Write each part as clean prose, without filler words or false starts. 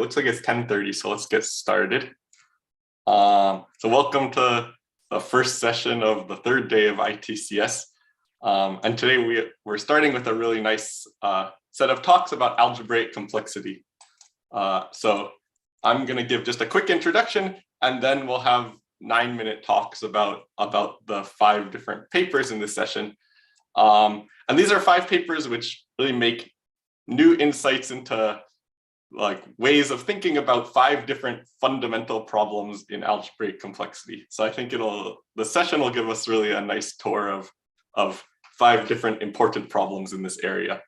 looks like it's 10:30, so let's get started. So welcome to the first session of the third day of ITCS. And today we're starting with a really nice set of talks about algebraic complexity. So I'm going to give just a quick introduction, and then we'll have 9-minute talks about the 5 different papers in this session. And these are 5 papers which really make new insights into like ways of thinking about 5 different fundamental problems in algebraic complexity. So I think the session will give us really a nice tour of 5 different important problems in this area.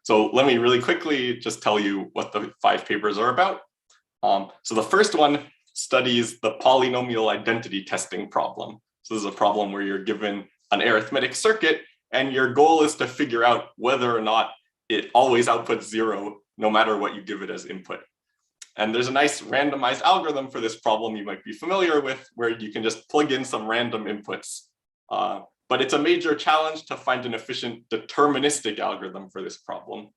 So let me really quickly just tell you what the 5 papers are about. So the first one studies the polynomial identity testing problem. So this is a problem where you're given an arithmetic circuit and your goal is to figure out whether or not it always outputs 0 no matter what you give it as input. And there's a nice randomized algorithm for this problem you might be familiar with, where you can just plug in some random inputs. But it's a major challenge to find an efficient deterministic algorithm for this problem.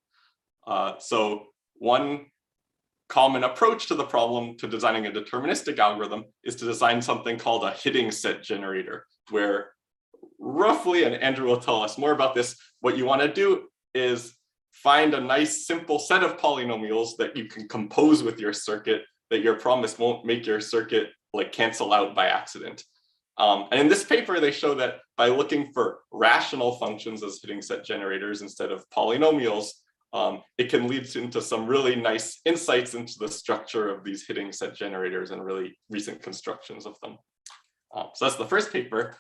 So one common approach to the problem to designing a deterministic algorithm is to design something called a hitting set generator, where roughly, and Andrew will tell us more about this, what you want to do is find a nice simple set of polynomials that you can compose with your circuit that your promise won't make your circuit like cancel out by accident. And in this paper, they show that by looking for rational functions as hitting set generators instead of polynomials, it can lead into some really nice insights into the structure of these hitting set generators and really recent constructions of them. So that's the first paper.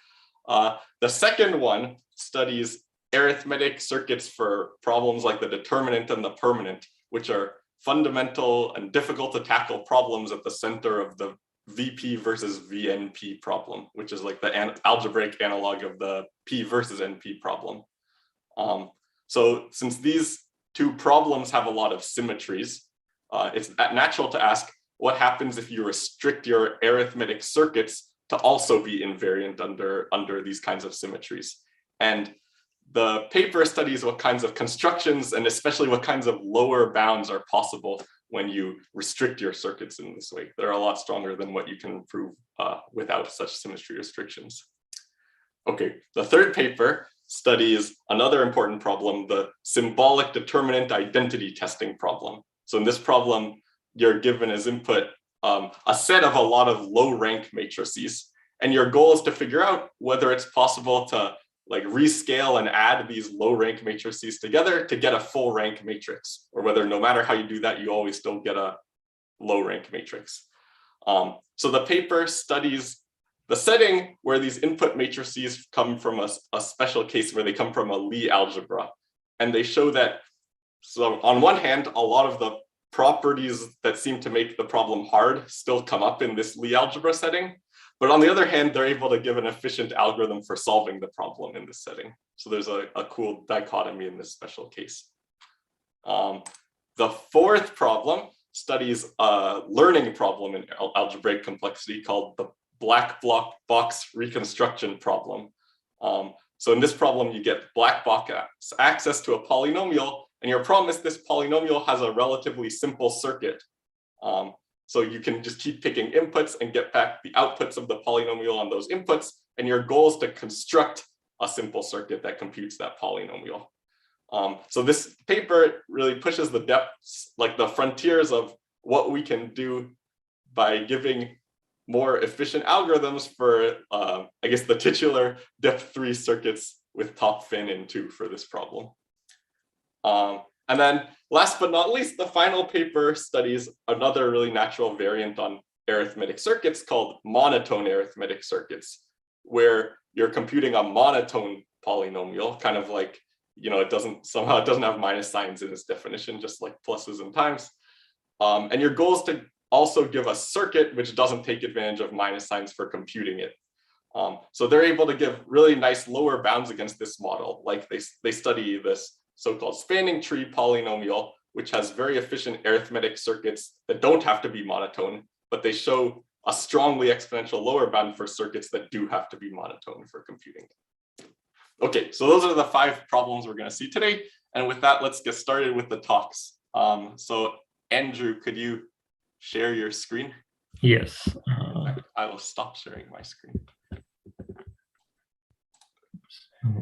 The second one studies arithmetic circuits for problems like the determinant and the permanent, which are fundamental and difficult to tackle problems at the center of the VP versus VNP problem, which is like the algebraic analog of the P versus NP problem. So since these 2 problems have a lot of symmetries, it's natural to ask what happens if you restrict your arithmetic circuits to also be invariant under these kinds of symmetries. And the paper studies what kinds of constructions and especially what kinds of lower bounds are possible when you restrict your circuits in this way. They're a lot stronger than what you can prove without such symmetry restrictions. Okay, the third paper studies another important problem, the symbolic determinant identity testing problem. So in this problem, you're given as input a set of a lot of low rank matrices, and your goal is to figure out whether it's possible to like rescale and add these low rank matrices together to get a full rank matrix, or whether no matter how you do that, you always still get a low rank matrix. So the paper studies the setting where these input matrices come from a special case where they come from a Lee algebra. And they show that, so on one hand, a lot of the properties that seem to make the problem hard still come up in this Lee algebra setting. But on the other hand, they're able to give an efficient algorithm for solving the problem in this setting. So there's a cool dichotomy in this special case. The fourth problem studies a learning problem in algebraic complexity called the black box reconstruction problem. So in this problem, you get black box access to a polynomial, and you're promised this polynomial has a relatively simple circuit. So you can just keep picking inputs and get back the outputs of the polynomial on those inputs. And your goal is to construct a simple circuit that computes that polynomial. So this paper really pushes the depths, like the frontiers of what we can do by giving more efficient algorithms for, I guess, the titular depth 3 circuits with top fin in 2 for this problem. And then last but not least, the final paper studies another really natural variant on arithmetic circuits called monotone arithmetic circuits, where you're computing a monotone polynomial, kind of like, it doesn't have minus signs in its definition, just like pluses and times. And your goal is to also give a circuit which doesn't take advantage of minus signs for computing it. So they're able to give really nice lower bounds against this model. Like they study this so-called spanning tree polynomial, which has very efficient arithmetic circuits that don't have to be monotone, but they show a strongly exponential lower bound for circuits that do have to be monotone for computing. Okay, so those are the 5 problems we're going to see today. And with that, let's get started with the talks. So Andrew, could you share your screen? Yes. I will stop sharing my screen.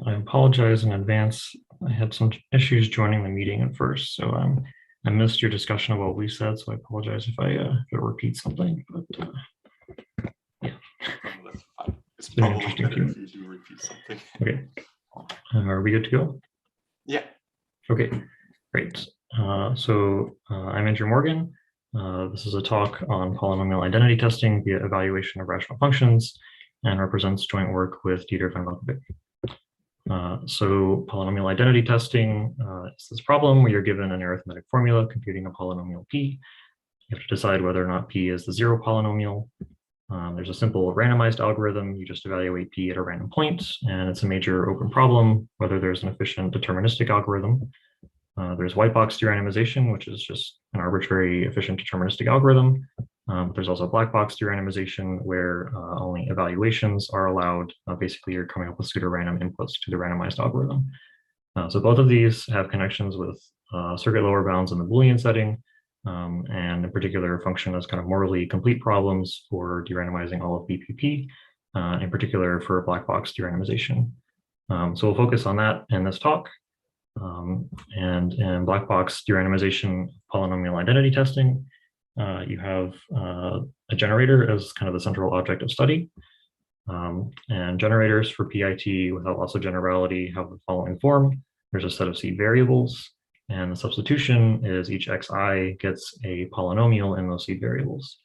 I apologize in advance. I had some issues joining the meeting at first, so I missed your discussion of what we said, so I apologize if I repeat something. But yeah, that's fine. It's been probably interesting better if you do repeat something. Okay. Are we good to go? Yeah. Okay, great. I'm Andrew Morgan. This is a talk on polynomial identity testing via evaluation of rational functions and represents joint work with Dieter van Melkebeek. So polynomial identity testing is this problem where you're given an arithmetic formula computing a polynomial p. You have to decide whether or not p is the zero polynomial. There's a simple randomized algorithm. You just evaluate p at a random point, and it's a major open problem whether there's an efficient deterministic algorithm. There's white box derandomization, which is just an arbitrary efficient deterministic algorithm. There's also black box derandomization, where only evaluations are allowed. Basically, you're coming up with pseudo-random inputs to the randomized algorithm. So both of these have connections with circuit lower bounds in the Boolean setting, and in particular function as kind of morally complete problems for derandomizing all of BPP, in particular for black box derandomization. So we'll focus on that in this talk. And in black box derandomization polynomial identity testing, you have a generator as kind of the central object of study. And generators for PIT without loss of generality have the following form. There's a set of seed variables, and the substitution is each xi gets a polynomial in those seed variables.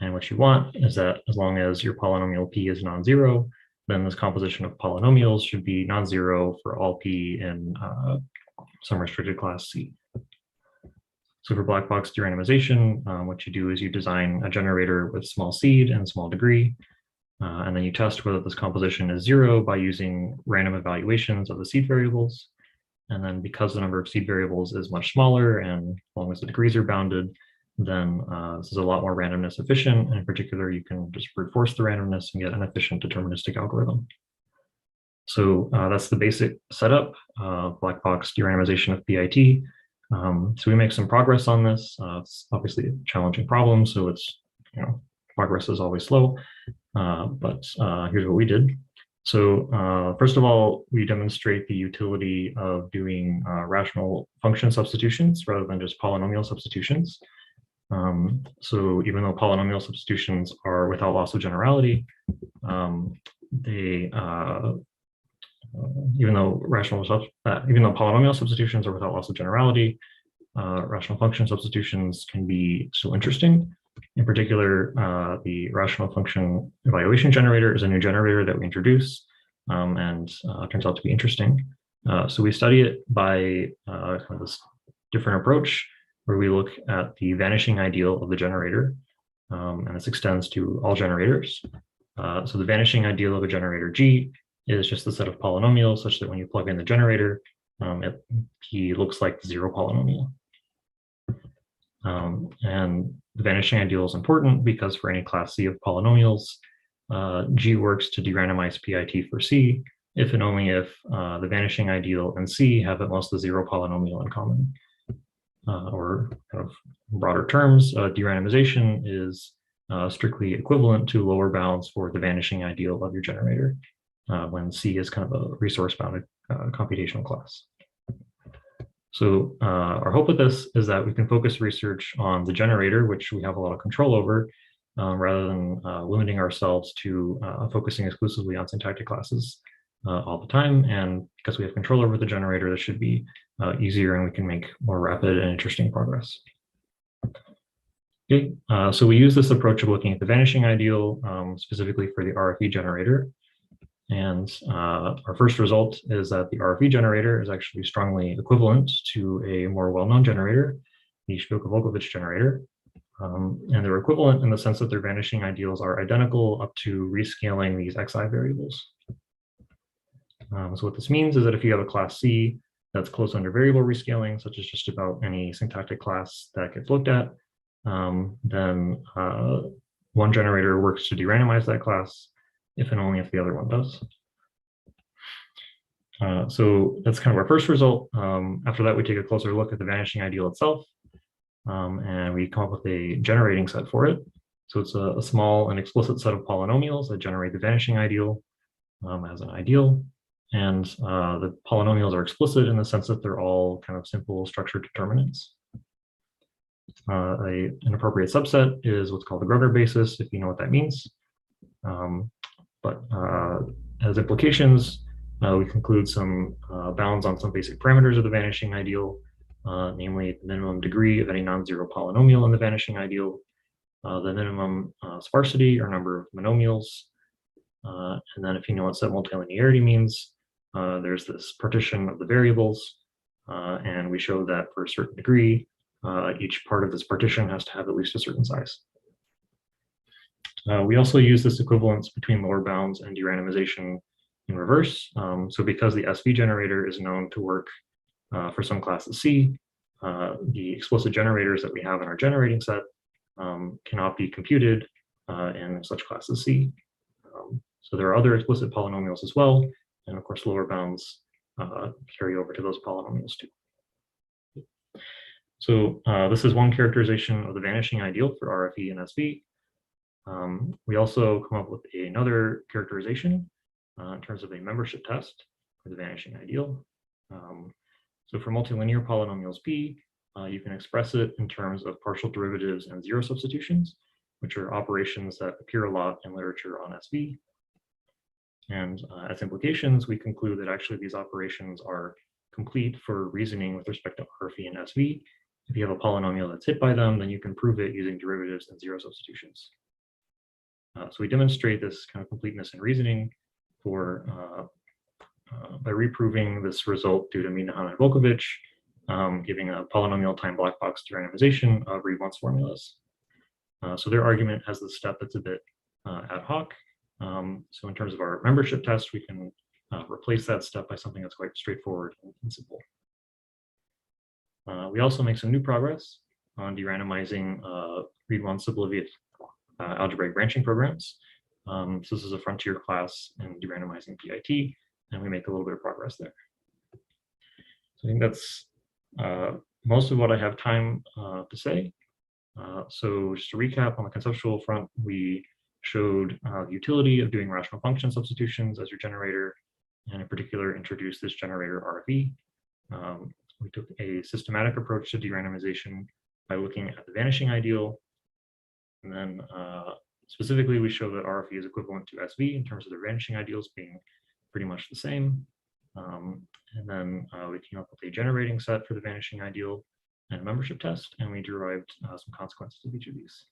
And what you want is that as long as your polynomial p is non-zero, then this composition of polynomials should be non-zero for all p in some restricted class C. So for black box derandomization, what you do is you design a generator with small seed and small degree, and then you test whether this composition is zero by using random evaluations of the seed variables. And then because the number of seed variables is much smaller and as long as the degrees are bounded, then this is a lot more randomness efficient. And in particular, you can just brute force the randomness and get an efficient deterministic algorithm. So that's the basic setup, black box derandomization of PIT. So we make some progress on this. It's obviously a challenging problem, so it's, progress is always slow, but here's what we did. So first of all, we demonstrate the utility of doing rational function substitutions rather than just polynomial substitutions. So even though polynomial substitutions are without loss of generality, even though polynomial substitutions are without loss of generality, rational function substitutions can be still interesting. In particular, the rational function evaluation generator is a new generator that we introduce, and turns out to be interesting. So we study it by kind of this different approach, where we look at the vanishing ideal of the generator, and this extends to all generators. So the vanishing ideal of a generator G is just the set of polynomials such that when you plug in the generator, P looks like the zero polynomial. And the vanishing ideal is important because for any class C of polynomials, G works to derandomize PIT for C if and only if the vanishing ideal and C have at most the zero polynomial in common. Or kind of broader terms, derandomization is strictly equivalent to lower bounds for the vanishing ideal of your generator when C is kind of a resource-bounded computational class. So our hope with this is that we can focus research on the generator, which we have a lot of control over, rather than limiting ourselves to focusing exclusively on syntactic classes all the time. And because we have control over the generator, this should be easier and we can make more rapid and interesting progress. Okay, so we use this approach of looking at the vanishing ideal, specifically for the Rfe generator. And our first result is that the Rfe generator is actually strongly equivalent to a more well-known generator, the Shpilka-Volkovich generator. And they're equivalent in the sense that their vanishing ideals are identical up to rescaling these xi variables. So what this means is that if you have a class C that's close under variable rescaling, such as just about any syntactic class that gets looked at, then one generator works to derandomize that class if and only if the other one does. So that's kind of our first result. After that, we take a closer look at the vanishing ideal itself. and we come up with a generating set for it. So it's a small and explicit set of polynomials that generate the vanishing ideal as an ideal. And the polynomials are explicit in the sense that they're all kind of simple structured determinants. An appropriate subset is what's called the Gregory basis, if you know what that means. But as implications, we conclude some bounds on some basic parameters of the vanishing ideal, namely the minimum degree of any non-zero polynomial in the vanishing ideal, the minimum sparsity or number of monomials, and then if you know what set multilinearity means, there's this partition of the variables, and we show that for a certain degree, each part of this partition has to have at least a certain size. We also use this equivalence between lower bounds and derandomization in reverse. So because the Sv generator is known to work for some classes C, the explicit generators that we have in our generating set cannot be computed in such classes C. So there are other explicit polynomials as well, and of course lower bounds carry over to those polynomials too. So this is one characterization of the vanishing ideal for Rfe and Sv. We also come up with another characterization in terms of a membership test for the vanishing ideal. So for multilinear polynomials P, you can express it in terms of partial derivatives and zero substitutions, which are operations that appear a lot in literature on Sv. And as implications, we conclude that actually these operations are complete for reasoning with respect to Rfe and Sv. If you have a polynomial that's hit by them, then you can prove it using derivatives and zero substitutions. So we demonstrate this kind of completeness in reasoning for by reproving this result due to Minahan and Volkovich, giving a polynomial time black box derandomization of Reed-Wundt formulas. So their argument has this step that's a bit ad hoc. So in terms of our membership test, we can replace that step by something that's quite straightforward and simple. We also make some new progress on derandomizing Reed-Wundt subliviate algebraic branching programs. So this is a frontier class in derandomizing PIT, and we make a little bit of progress there. So I think that's most of what I have time to say. So just to recap on the conceptual front, we showed the utility of doing rational function substitutions as your generator, and in particular introduced this generator Rfe. We took a systematic approach to derandomization by looking at the vanishing ideal. And then specifically, we show that Rfe is equivalent to Sv in terms of the vanishing ideals being pretty much the same. And then we came up with a generating set for the vanishing ideal and a membership test, and we derived some consequences of each of these.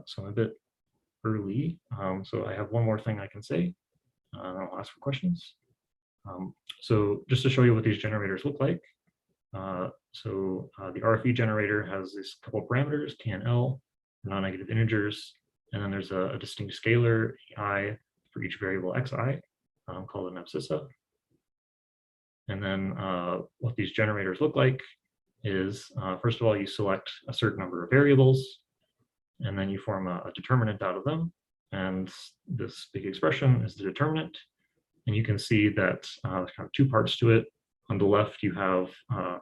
So I'm a bit early, so I have one more thing I can say, and I'll ask for questions. So just to show you what these generators look like. The Rfe generator has this couple of parameters, K and L, non-negative integers, and then there's a distinct scalar, I, for each variable xi, called an abscissa. And then what these generators look like is, first of all, you select a certain number of variables, and then you form a determinant out of them. And this big expression is the determinant. And you can see that there's kind of two parts to it. On the left, you have,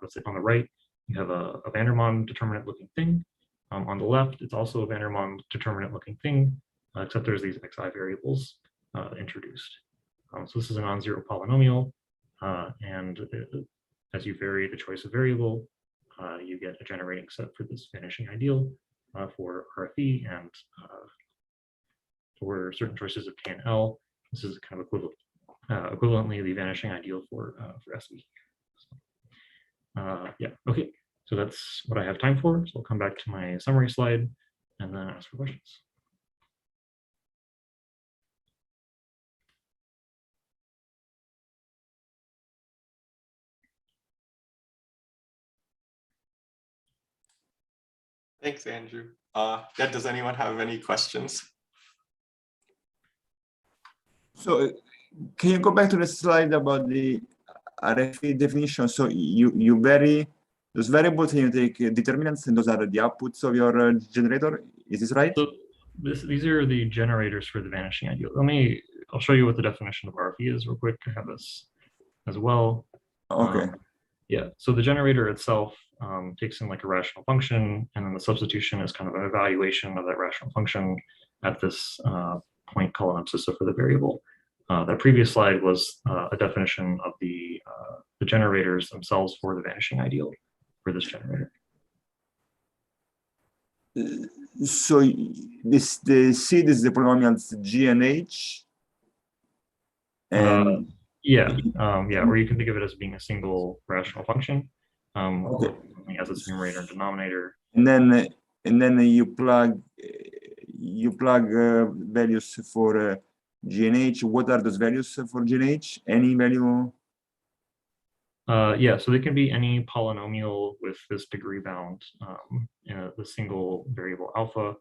let's say on the right, you have a Vandermonde determinant looking thing. On the left, it's also a Vandermonde determinant looking thing, except there's these xi variables introduced. So this is a non-zero polynomial. And as you vary the choice of variable, you get a generating set for this vanishing ideal for Rfe, and for certain choices of K and L, this is kind of equivalently the vanishing ideal for Sv. Yeah, okay, so that's what I have time for. So I'll come back to my summary slide and then ask for questions. Thanks, Andrew. Yeah, does anyone have any questions? So can you go back to the slide about the Rfe definition? So you vary those variables and you take determinants, and those are the outputs of your generator. Is this right? So these are the generators for the vanishing ideal. I'll show you what the definition of Rfe is real quick. I have this as well. Okay. Yeah, so the generator itself takes in like a rational function, and then the substitution is kind of an evaluation of that rational function at this point called abscissa for the variable. That previous slide was a definition of the generators themselves for the vanishing ideal for this generator. So the seed is the polynomials G and H. And yeah, or you can think of it as being a single rational function. Okay. It has its numerator and denominator. And then you plug values for G and H. What are those values for G and H? Any value? Yeah, so they can be any polynomial with this degree bound in the single variable alpha.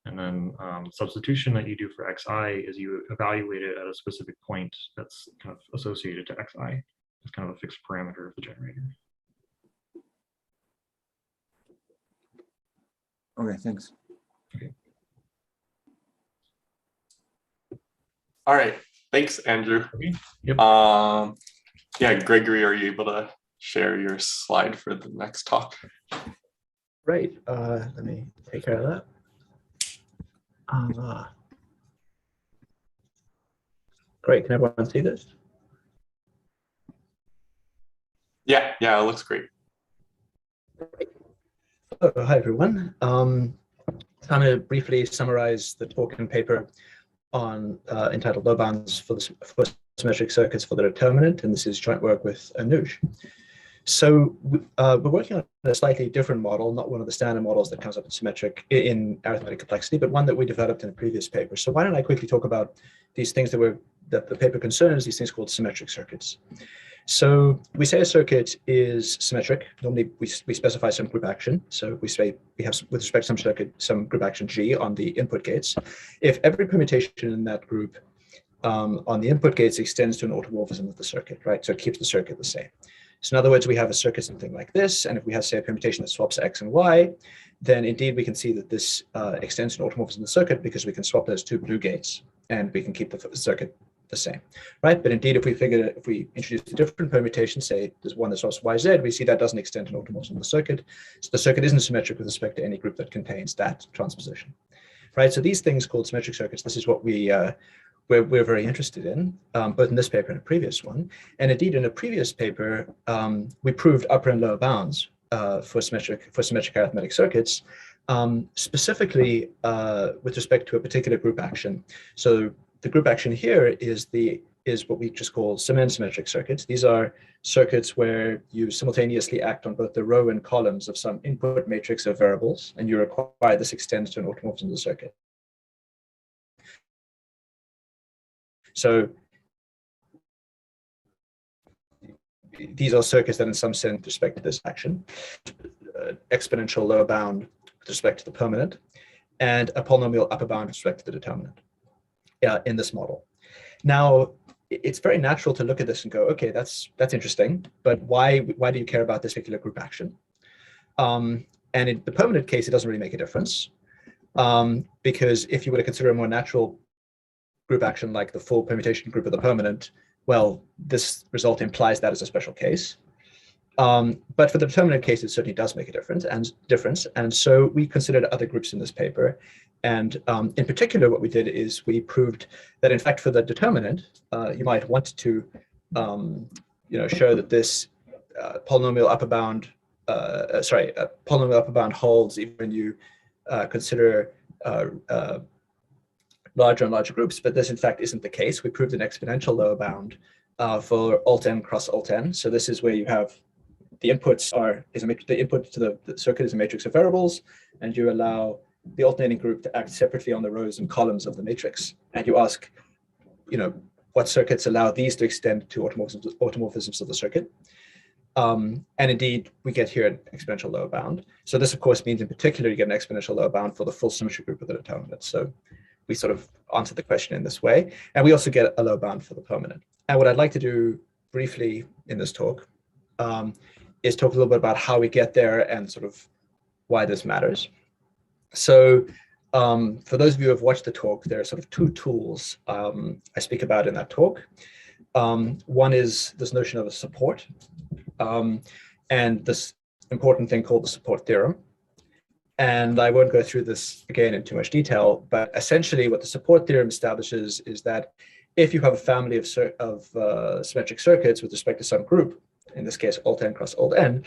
And then substitution that you do for xi is you evaluate it at a specific point that's kind of associated to xi. It's kind of a fixed parameter of the generator. Okay, thanks. Okay. All right, thanks, Andrew. Okay. Yep. Yeah, Gregory, are you able to share your slide for the next talk? Right. Let me take care of that. Great. Can everyone see this? Yeah, it looks great. Oh, hi, everyone. I'm going to briefly summarize the talk and paper on entitled Low Bounds for Symmetric Circuits for the Determinant, and this is joint work with Anuj. So we're working on a slightly different model, not one of the standard models that comes up in arithmetic complexity, but one that we developed in a previous paper. So why don't I quickly talk about these things that the paper concerns, these things called symmetric circuits. So we say a circuit is symmetric. Normally we specify some group action. So we say we have, with respect to some circuit, some group action G on the input gates. If every permutation in that group on the input gates extends to an automorphism of the circuit, right? So it keeps the circuit the same. So in other words, we have a circuit something like this, and if we have, say, a permutation that swaps x and y, then indeed we can see that this extends to an automorphism of the circuit because we can swap those two blue gates and we can keep the circuit the same, right? But indeed, if we introduce a different permutation, say there's one that swaps yz, we see that doesn't extend to an automorphism of the circuit. So the circuit isn't symmetric with respect to any group that contains that transposition, right? So these things called symmetric circuits, this is what we're very interested in, both in this paper and a previous one. And indeed, in a previous paper, we proved upper and lower bounds for symmetric arithmetic circuits, specifically with respect to a particular group action. So the group action here is what we just call symmetric circuits. These are circuits where you simultaneously act on both the row and columns of some input matrix of variables, and you require this extends to an automorphism of the circuit. So these are circuits that in some sense with respect to this action, exponential lower bound with respect to the permanent, and a polynomial upper bound with respect to the determinant in this model. Now, it's very natural to look at this and go, okay, that's interesting, but why do you care about this particular group action? And in the permanent case, it doesn't really make a difference, because if you were to consider a more natural group action like the full permutation group of the permanent, well, this result implies that as a special case. But for the determinant case, it certainly does make a difference. And so we considered other groups in this paper. And in particular, what we did is we proved that in fact, for the determinant, you might want to show that this polynomial upper bound holds even when you consider larger and larger groups, but this in fact isn't the case. We proved an exponential lower bound for alt n cross alt n. So this is where you have the inputs the input to the circuit is a matrix of variables, and you allow the alternating group to act separately on the rows and columns of the matrix. And you ask, what circuits allow these to extend to automorphisms of the circuit. And indeed, we get here an exponential lower bound. So this, of course, means in particular, you get an exponential lower bound for the full symmetry group of the determinant. So we sort of answer the question in this way. And we also get a lower bound for the permanent. And what I'd like to do briefly in this talk is talk a little bit about how we get there and sort of why this matters. So for those of you who have watched the talk, there are sort of two tools I speak about in that talk. One is this notion of a support. And this important thing called the support theorem. And I won't go through this again in too much detail, but essentially what the support theorem establishes is that if you have a family of symmetric circuits with respect to some group, in this case, alt n cross alt n,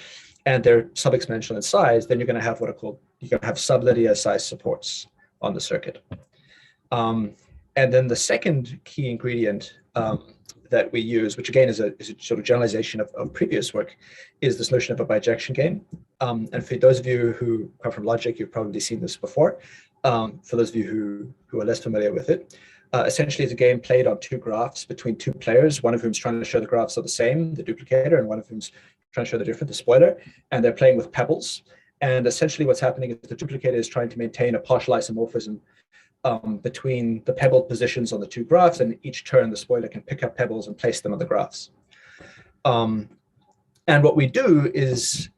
and they're sub-exponential in size, then you're going to have sublinear size supports on the circuit. And then the second key ingredient that we use, which again is a sort of generalization of previous work, is this notion of a bijection game. And for those of you who come from logic, you've probably seen this before. For those of you who are less familiar with it, essentially it's a game played on two graphs between two players, one of whom's trying to show the graphs are the same, the duplicator, and one of whom's trying to show the different, the spoiler, and they're playing with pebbles. And essentially what's happening is the duplicator is trying to maintain a partial isomorphism between the pebbled positions on the two graphs, and each turn the spoiler can pick up pebbles and place them on the graphs. And what we do is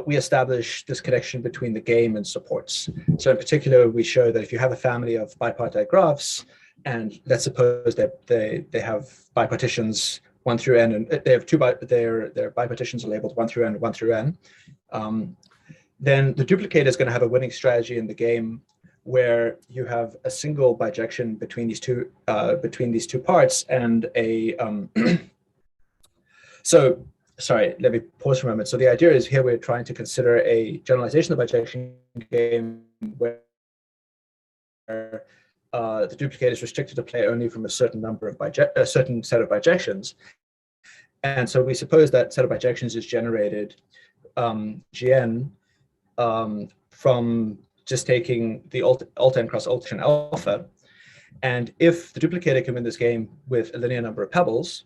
we establish this connection between the game and supports. So in particular, we show that if you have a family of bipartite graphs, and let's suppose that they have bipartitions 1 through n, and they have their bipartitions are labeled 1 through n, 1 through n, then the duplicator is going to have a winning strategy in the game where you have a single bijection between these two parts and a so sorry, let me pause for a moment. So the idea is here we're trying to consider a generalization of the bijection game where the duplicator is restricted to play only from a certain number of a certain set of bijections. And so we suppose that set of bijections is generated Gn from just taking the alt n cross alt n alpha. And if the duplicator can win this game with a linear number of pebbles,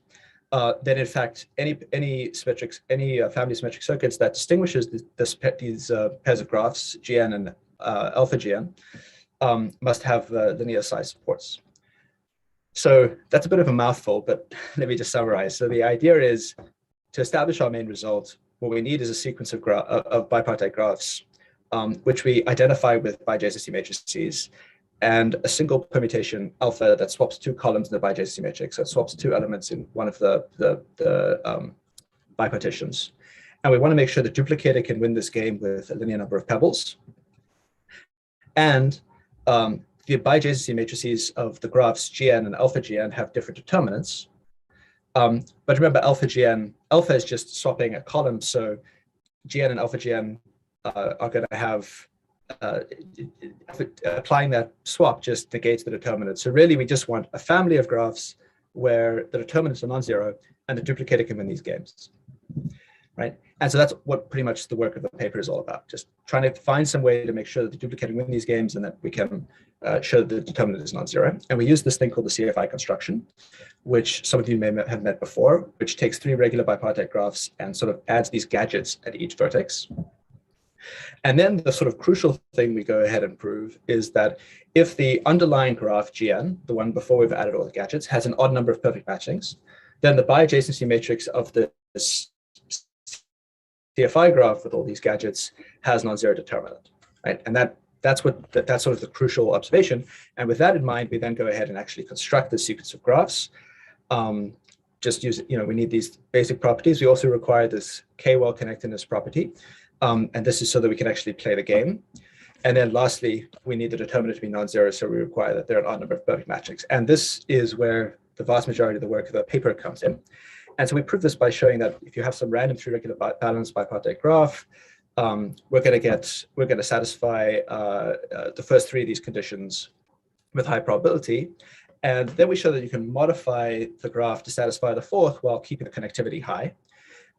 then in fact, any family of symmetric circuits that distinguishes these pairs of graphs, Gn and alpha Gn, must have linear size supports. So that's a bit of a mouthful, but let me just summarize. So the idea is to establish our main result, what we need is a sequence of bipartite graphs, which we identify with bijacency matrices, and a single permutation alpha that swaps two columns in the bijacency matrix. So it swaps two elements in one of the bipartitions. And we want to make sure the duplicator can win this game with a linear number of pebbles. And the bijacency matrices of the graphs Gn and alpha Gn have different determinants. But remember, alpha is just swapping a column. So Gn and alpha Gn are going to have, applying that swap just negates the determinant. So really, we just want a family of graphs where the determinants are non-zero and the duplicator can win these games, right? And so that's what pretty much the work of the paper is all about, just trying to find some way to make sure that the duplicator can win these games and that we can show that the determinant is non-zero. And we use this thing called the Cfi construction, which some of you may have met before, which takes 3 regular bipartite graphs and sort of adds these gadgets at each vertex. And then the sort of crucial thing we go ahead and prove is that if the underlying graph Gn, the one before we've added all the gadgets, has an odd number of perfect matchings, then the biadjacency matrix of this Cfi graph with all these gadgets has non-zero determinant, right? And that's sort of the crucial observation. And with that in mind, we then go ahead and actually construct this sequence of graphs. Just use, we need these basic properties. We also require this k-well connectedness property. And this is so that we can actually play the game. And then lastly, we need the determinant to be non-zero, so we require that there are an odd number of perfect matchings. And this is where the vast majority of the work of the paper comes in. And so we prove this by showing that if you have some random 3 regular balanced bipartite graph, we're going to satisfy the first 3 of these conditions with high probability. And then we show that you can modify the graph to satisfy the 4th while keeping the connectivity high.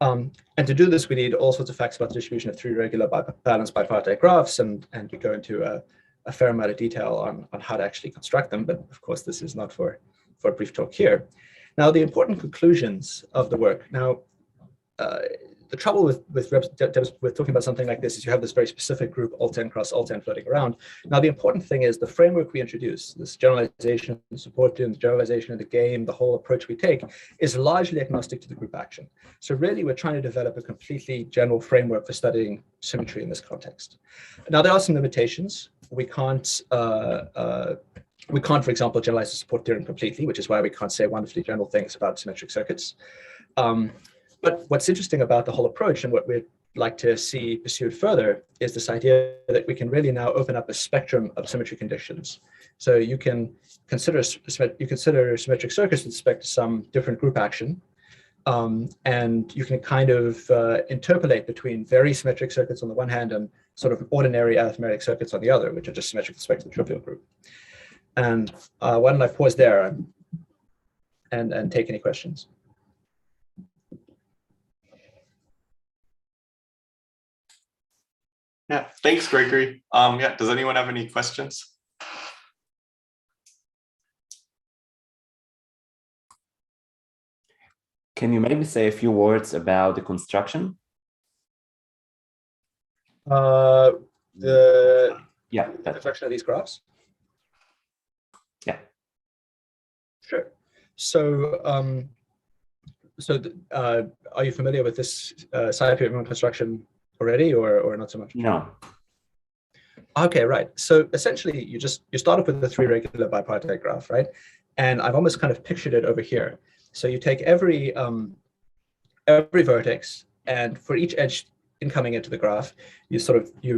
And to do this, we need all sorts of facts about the distribution of 3 regular balanced bipartite graphs, and we go into a fair amount of detail on how to actually construct them. But of course, this is not for a brief talk here. Now, the important conclusions of the work. Now, the trouble with talking about something like this is you have this very specific group, alt n cross alt n, floating around. Now, the important thing is the framework we introduce, this generalization, support theorem, generalization of the game, the whole approach we take is largely agnostic to the group action. So really, we're trying to develop a completely general framework for studying symmetry in this context. Now, there are some limitations. We can't, for example, generalize the support theorem completely, which is why we can't say wonderfully general things about symmetric circuits. But what's interesting about the whole approach and what we're like to see pursued further is this idea that we can really now open up a spectrum of symmetry conditions. So you can consider symmetric circuits with respect to some different group action, and you can kind of interpolate between very symmetric circuits on the one hand and sort of ordinary arithmetic circuits on the other, which are just symmetric with respect to the trivial group. And why don't I pause there and take any questions? Yeah, thanks, Gregory. Yeah, does anyone have any questions? Can you maybe say a few words about the construction? The That's construction of these graphs? Yeah. Sure. So, are you familiar with this Sci-Fi construction already, or not so much? No. Okay, right. So essentially, you start off with the 3 regular bipartite graph, right? And I've almost kind of pictured it over here. So you take every vertex, and for each edge incoming into the graph, you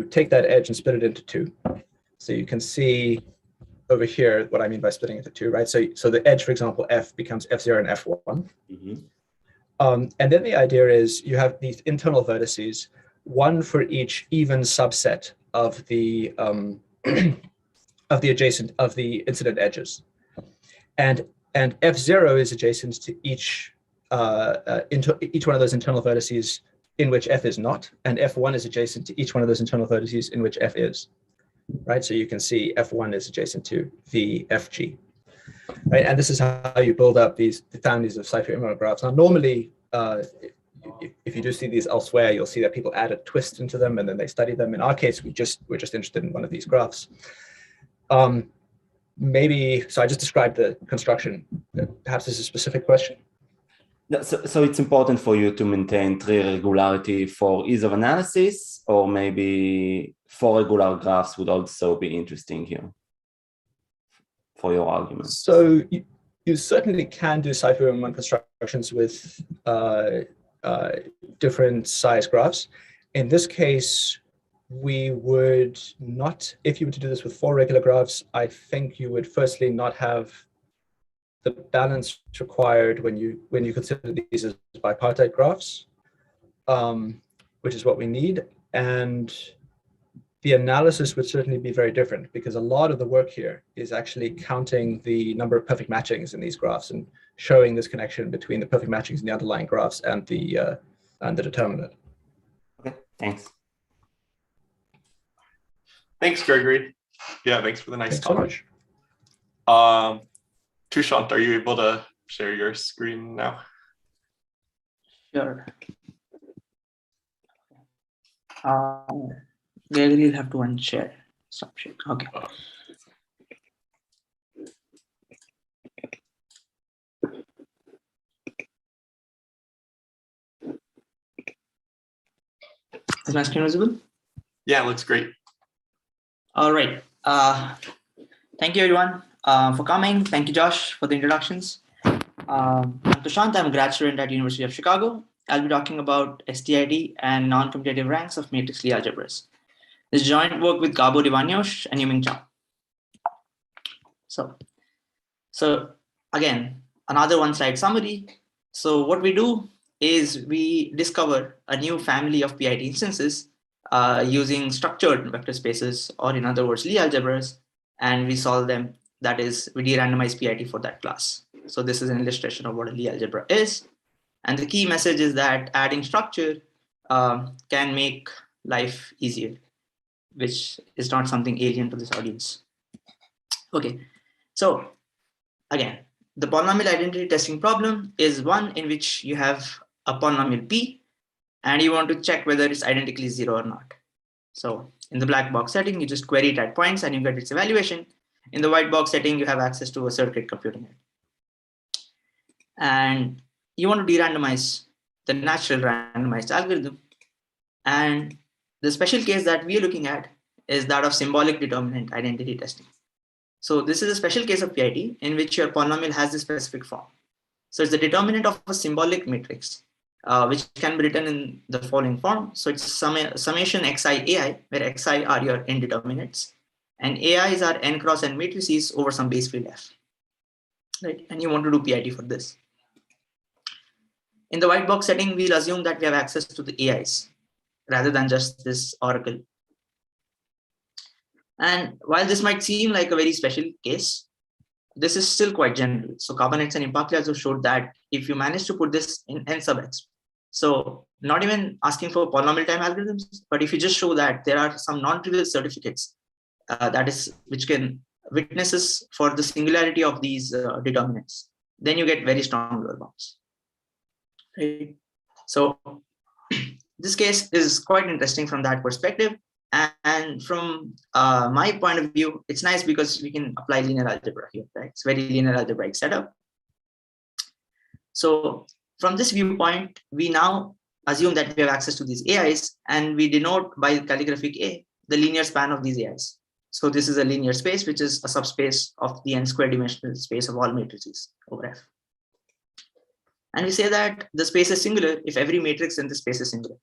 take that edge and split it into 2. So you can see over here what I mean by splitting into 2, right? So the edge, for example, f becomes f0 and f1. Mm-hmm. And then the idea is you have these internal vertices, one for each even subset of the incident edges, and f0 is adjacent to each one of those internal vertices in which f is not, and f1 is adjacent to each one of those internal vertices in which f is, right? So you can see f1 is adjacent to vfg, right? And this is how you build up the families of Sci-Fi graphs. Now, normally, if you do see these elsewhere, you'll see that people add a twist into them and then they study them. In our case, we're just interested in one of these graphs. Maybe, so I just described the construction. Perhaps this is a specific question. So it's important for you to maintain 3 regularity for ease of analysis, or maybe 4 regular graphs would also be interesting here for your argument. So you certainly can do Sci-Fi constructions with different size graphs. In this case, we would not, if you were to do this with 4 regular graphs, I think you would firstly not have the balance required when you consider these as bipartite graphs, which is what we need. And the analysis would certainly be very different, because a lot of the work here is actually counting the number of perfect matchings in these graphs and showing this connection between the perfect matchings in the underlying graphs and the determinant. Okay, thanks. Thanks, Gregory. Yeah, thanks for the nice Thanks so talk. much. Tushant, are you able to share your screen now? Sure. Gregory will have to unshare. Stop share. Okay. Is my screen visible? Yeah, it looks great. All right. Thank you, everyone, for coming. Thank you, Josh, for the introductions. I'm Tushant. I'm a grad student at University of Chicago. I'll be talking about STID and non-commutative ranks of matrix Lee algebras. This joint work with Gábor, Ivanyos, and Yuming Chang. So again, another one-slide summary. So what we do is we discover a new family of PID instances using structured vector spaces, or in other words, Lee algebras, and we solve them. That is, we de-randomize PID for that class. So this is an illustration of what a Lee algebra is. And the key message is that adding structure can make life easier, which is not something alien to this audience. Okay, so again, the polynomial identity testing problem is one in which you have a polynomial P and you want to check whether it's identically 0 or not. So in the black box setting, you just query it at points and you get its evaluation. In the white box setting, you have access to a circuit computing it. And you want to de-randomize the natural randomized algorithm. And the special case that we are looking at is that of symbolic determinant identity testing. So this is a special case of PID in which your polynomial has this specific form. So it's the determinant of a symbolic matrix. which can be written in the following form. So it's summation xi ai, where xi are your indeterminates, and ai's are n cross n matrices over some base field f. Right, and you want to do PID for this. In the white box setting, we'll assume that we have access to the AIs rather than just this oracle. And while this might seem like a very special case, this is still quite general. So Carbonates and Impakli have showed that if you manage to put this in n sub x, so not even asking for polynomial time algorithms, but if you just show that there are some non-trivial certificates, that is, which can witnesses for the singularity of these determinants, then you get very strong lower bounds. Right? So this case is quite interesting from that perspective. And from my point of view, it's nice because we can apply linear algebra here, right? It's very linear algebraic setup. So from this viewpoint, we now assume that we have access to these AIs, and we denote by calligraphic A the linear span of these AIs. So this is a linear space, which is a subspace of the n square dimensional space of all matrices over F. And we say that the space is singular if every matrix in the space is singular.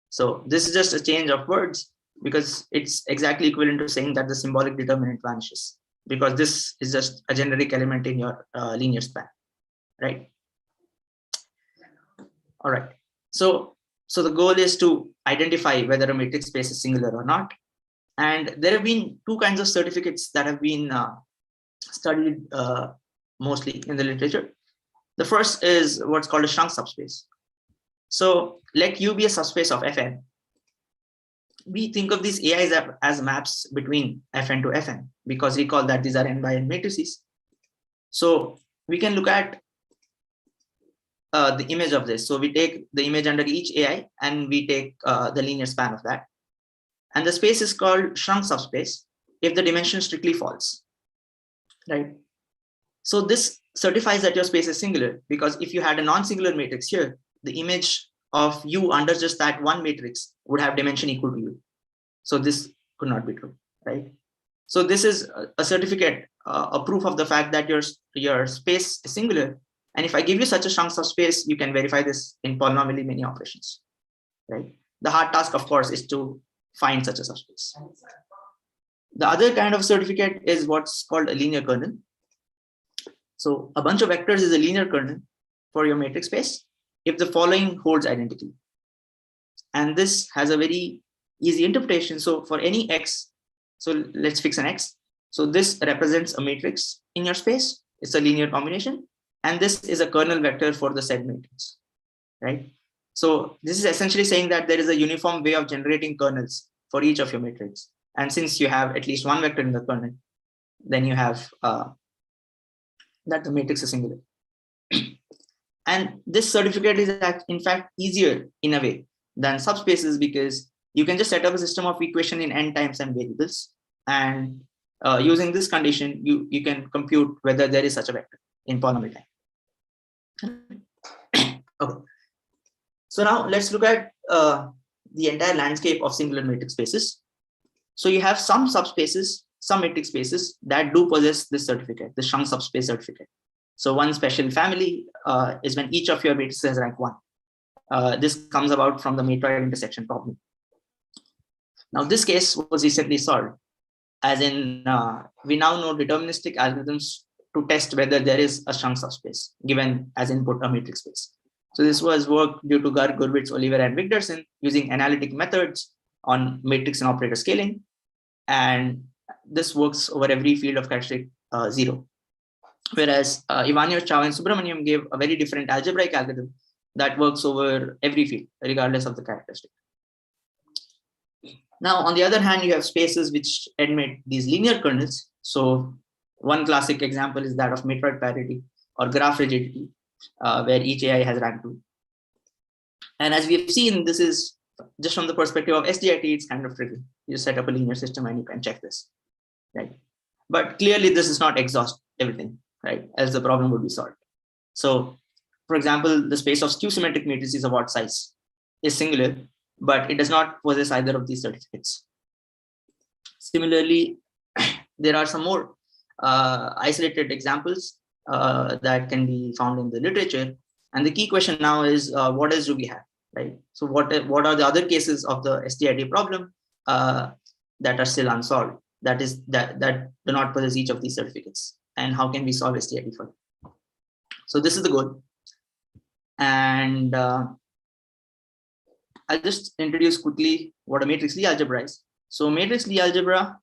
So this is just a change of words, because it's exactly equivalent to saying that the symbolic determinant vanishes, because this is just a generic element in your linear span, right? All right. So the goal is to identify whether a matrix space is singular or not. And there have been two kinds of certificates that have been studied mostly in the literature. The first is what's called a shrunk subspace. So let U be a subspace of Fn. We think of these AIs as maps between Fn to Fn, because recall that these are n by n matrices. So we can look at the image of this. So we take the image under each AI and we take the linear span of that. And the space is called shrunk subspace if the dimension strictly false, right? So this certifies that your space is singular, because if you had a non-singular matrix here, the image of U under just that one matrix would have dimension equal to U. So this could not be true, right? So this is a certificate, a proof of the fact that your space is singular. And if I give you such a shrunk subspace, you can verify this in polynomially many operations, right? The hard task, of course, is to find such a subspace. The other kind of certificate is what's called a linear kernel. So a bunch of vectors is a linear kernel for your matrix space if the following holds identically. And this has a very easy interpretation. So for any x, so let's fix an x. So this represents a matrix in your space. It's a linear combination. And this is a kernel vector for the said matrix, right? So this is essentially saying that there is a uniform way of generating kernels for each of your matrix. And since you have at least one vector in the kernel, then you have that the matrix is singular. And this certificate is in fact easier in a way than subspaces, because you can just set up a system of equation in n times n variables. And using this condition, you can compute whether there is such a vector in polynomial time. Okay. So now let's look at the entire landscape of singular matrix spaces. So you have some subspaces, some matrix spaces that do possess this certificate, the shrunk subspace certificate. So one special family is when each of your matrices has rank 1. This comes about from the matroid intersection problem. Now this case was recently solved, as in we now know deterministic algorithms to test whether there is a shrunk subspace given as input a matrix space. So this was work due to Garg, Gurwitz, Oliver, and Wigderson using analytic methods on matrix and operator scaling. And this works over every field of characteristic 0. Whereas Ivanyos, Chow, and Subramaniam gave a very different algebraic algorithm that works over every field, regardless of the characteristic. Now, on the other hand, you have spaces which admit these linear kernels. So one classic example is that of matroid parity or graph rigidity, where each AI has rank 2. And as we have seen, this is just from the perspective of SDIT, it's kind of trivial. You set up a linear system and you can check this, right? But clearly this does not exhaust everything, right? Else the problem would be solved. So for example, the space of skew symmetric matrices of odd size is singular, but it does not possess either of these certificates. Similarly, there are some more isolated examples that can be found in the literature, And the key question now is, what else do we have, right? So what are the other cases of the STID problem that are still unsolved, that do not possess each of these certificates, and how can we solve STID for them? So this is the goal. And I'll just introduce quickly what a matrix Lie algebra is. So matrix Lie algebra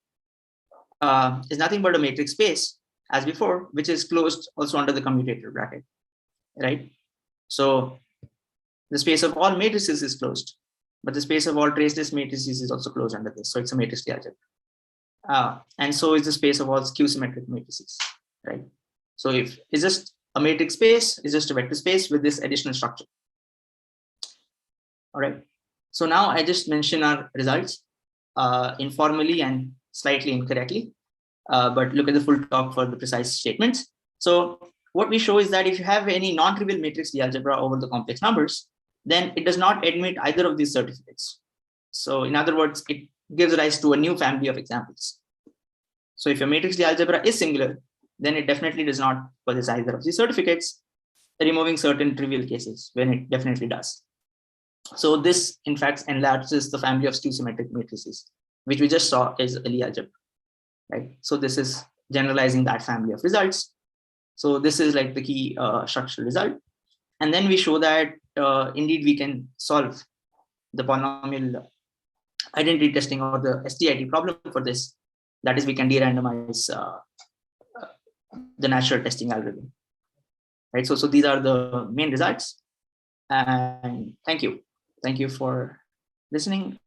is nothing but a matrix space, as before, which is closed also under the commutator bracket, right? So the space of all matrices is closed, but the space of all traceless matrices is also closed under this. So it's a matrix Lie algebra. And so is the space of all skew-symmetric matrices, right? So if it's just a matrix space, it's just a vector space with this additional structure. All right. So now I just mention our results informally and slightly incorrectly, but look at the full talk for the precise statements. So what we show is that if you have any non-trivial matrix Lie algebra over the complex numbers, then it does not admit either of these certificates. So in other words, it gives rise to a new family of examples. So if your matrix Lie algebra is singular, then it definitely does not possess either of these certificates, removing certain trivial cases when it definitely does. So this, in fact, enlarges the family of skew-symmetric matrices, which we just saw is a Lie algebra, right? So this is generalizing that family of results. So this is like the key structural result. And then we show that indeed we can solve the polynomial identity testing or the STID problem for this. That is, we can de-randomize the natural testing algorithm, right? So these are the main results. And thank you. Thank you for listening.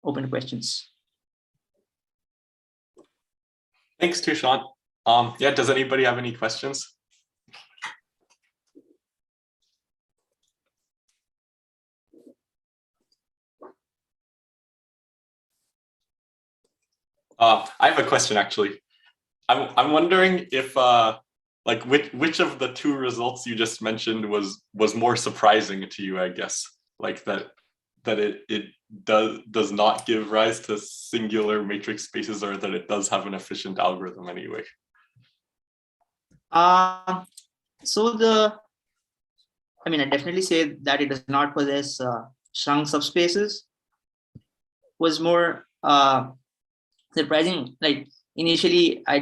Open to questions. Thanks, Tushant. Yeah, does anybody have any questions? I have a question actually. I'm wondering if like which of the two results you just mentioned was more surprising to you, I guess, like that it does not give rise to singular matrix spaces, or that it does have an efficient algorithm anyway. So I definitely say that it does not possess shrunk subspaces was more surprising. Like initially, I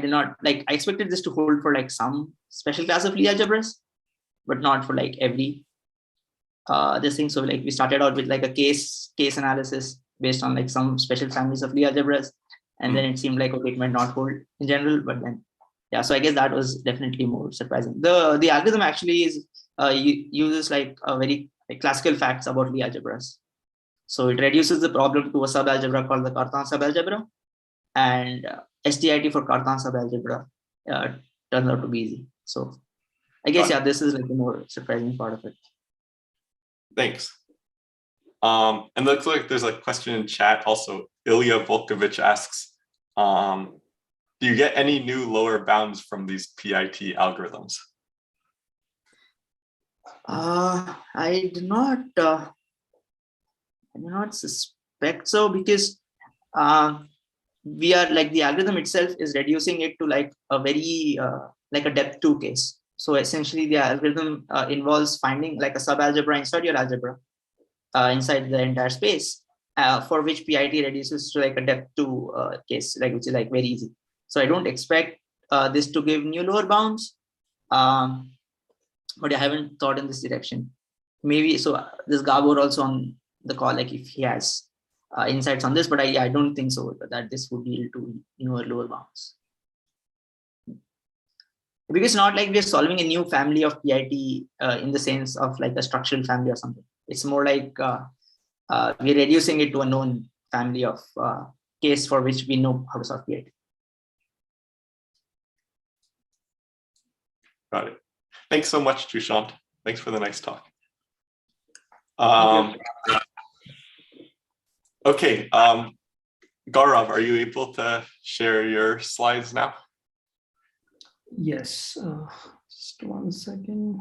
expected this to hold for like some special class of Lie algebras, but not for like every this thing. So like we started out with like a case analysis based on like some special families of Lie algebras, and then it seemed like okay, it might not hold in general, but then yeah. So I guess that was definitely more surprising. The algorithm actually is uses like a very classical facts about Lie algebras. So it reduces the problem to a subalgebra called the Cartan subalgebra, and STID for Cartan subalgebra turns out to be easy. So I guess yeah, this is like the more surprising part of it. Thanks. And looks like there's a question in chat also. Ilya Volkovich asks, do you get any new lower bounds from these PIT algorithms? I do not suspect so, because we are like the algorithm itself is reducing it to like a very like a depth 2 case. So essentially the algorithm involves finding like a subalgebra inside your algebra inside the entire space for which PIT reduces to like a depth 2 case, like which is like very easy. So I don't expect this to give new lower bounds, but I haven't thought in this direction. Maybe so. This Gábor also on the call, like if he has insights on this, but I don't think so that this would lead to lower bounds. Because it's not like we're solving a new family of PIT in the sense of like a structural family or something. It's more like we're reducing it to a known family of case for which we know how to solve PIT. Got it. Thanks so much, Tushant. Thanks for the nice talk. Okay, Gaurav, are you able to share your slides now? Yes, just 1 second.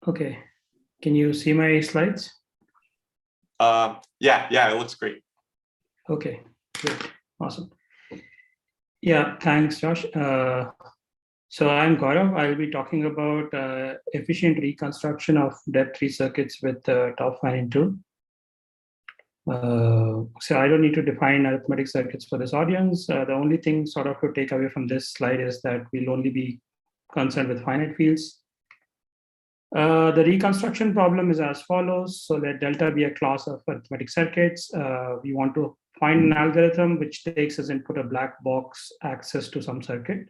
Okay, can you see my slides? Yeah, it looks great. Okay, great, awesome. Yeah, thanks, Josh. So I'm Gaurav. I'll be talking about efficient reconstruction of depth-3 circuits with top-fanning tool. So I don't need to define arithmetic circuits for this audience. The only thing sort of to take away from this slide is that we'll only be concerned with finite fields. The reconstruction problem is as follows. So let delta be a class of arithmetic circuits. We want to find an algorithm which takes as input a black box access to some circuit,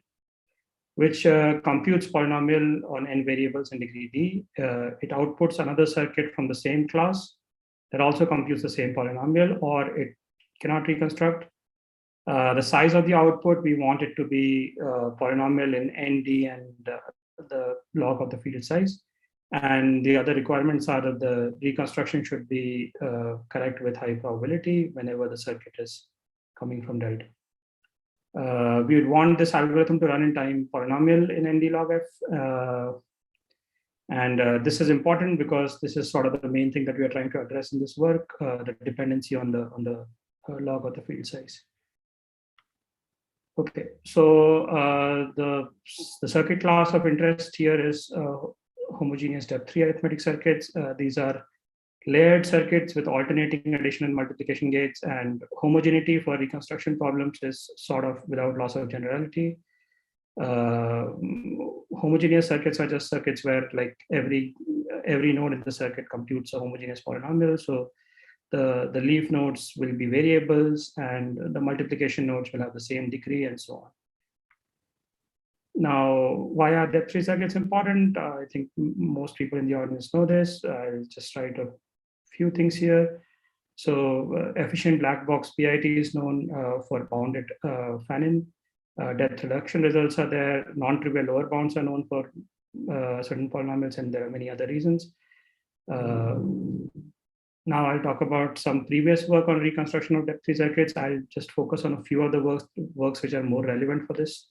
which computes polynomial on n variables in degree d. It outputs another circuit from the same class that also computes the same polynomial, or it cannot reconstruct. The size of the output, we want it to be polynomial in nd and the log of the field size. And the other requirements are that the reconstruction should be correct with high probability whenever the circuit is coming from delta. We would want this algorithm to run in time polynomial in nd log f. This is important because this is sort of the main thing that we are trying to address in this work, the dependency on the log of the field size. Okay, so the circuit class of interest here is homogeneous depth-3 arithmetic circuits. These are layered circuits with alternating addition and multiplication gates, and homogeneity for reconstruction problems is sort of without loss of generality. Homogeneous circuits are just circuits where like every node in the circuit computes a homogeneous polynomial. So the leaf nodes will be variables and the multiplication nodes will have the same degree and so on. Now, why are depth-3 circuits important? I think most people in the audience know this. I'll just write a few things here. So efficient black box PIT is known for bounded fan-in. Depth reduction results are there. Non-trivial lower bounds are known for certain polynomials, and there are many other reasons. Now I'll talk about some previous work on reconstruction of depth-3 circuits. I'll just focus on a few of the works which are more relevant for this